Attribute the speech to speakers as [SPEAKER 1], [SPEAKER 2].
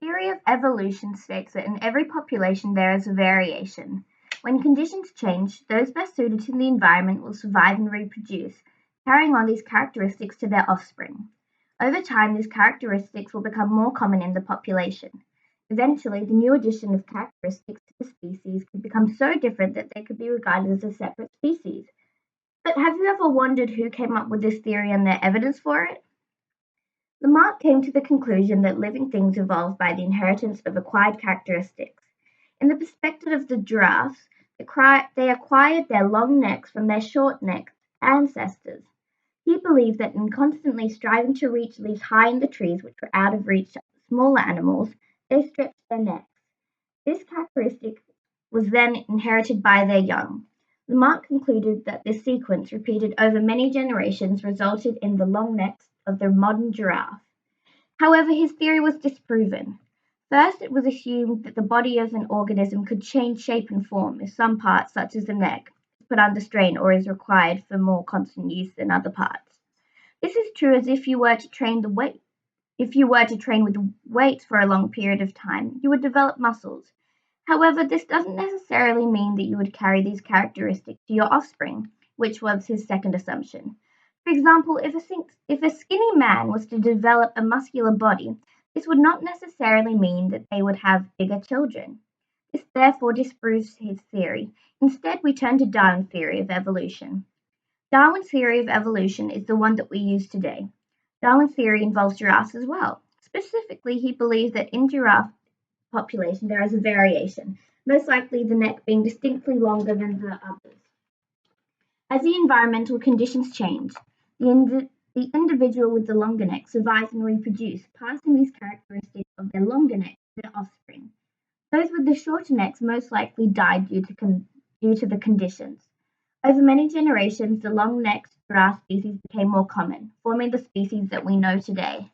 [SPEAKER 1] theory of evolution states that in every population there is a variation. When conditions change, those best suited to the environment will survive and reproduce, carrying on these characteristics to their offspring. Over time, these characteristics will become more common in the population. Eventually, the new addition of characteristics to the species could become so different that they could be regarded as a separate species. But have you ever wondered who came up with this theory and their evidence for it? Lamarck came to the conclusion that living things evolved by the inheritance of acquired characteristics. In the perspective of the giraffes, they acquired their long necks from their short-necked ancestors. He believed that in constantly striving to reach leaves high in the trees which were out of reach of smaller animals, they stretched their necks. This characteristic was then inherited by their young. Lamarck concluded that this sequence, repeated over many generations, resulted in the long necks of the modern giraffe. However, his theory was disproven. First, it was assumed that the body of an organism could change shape and form if some parts, such as the neck, is put under strain or is required for more constant use than other parts. This is true as if you were to train with weights for a long period of time, you would develop muscles. However, this doesn't necessarily mean that you would carry these characteristics to your offspring, which was his second assumption. For example, if a skinny man was to develop a muscular body, this would not necessarily mean that they would have bigger children. This therefore disproves his theory. Instead, we turn to Darwin's theory of evolution. Darwin's theory of evolution is the one that we use today. Darwin's theory involves giraffes as well. Specifically, he believes that in giraffe population there is a variation, most likely the neck being distinctly longer than the others. As the environmental conditions change, the individual with the longer neck survives and reproduces, passing these characteristics of their longer neck to their offspring. Those with the shorter necks most likely died due to the conditions. Over many generations, the long-necked giraffe species became more common, forming the species that we know today.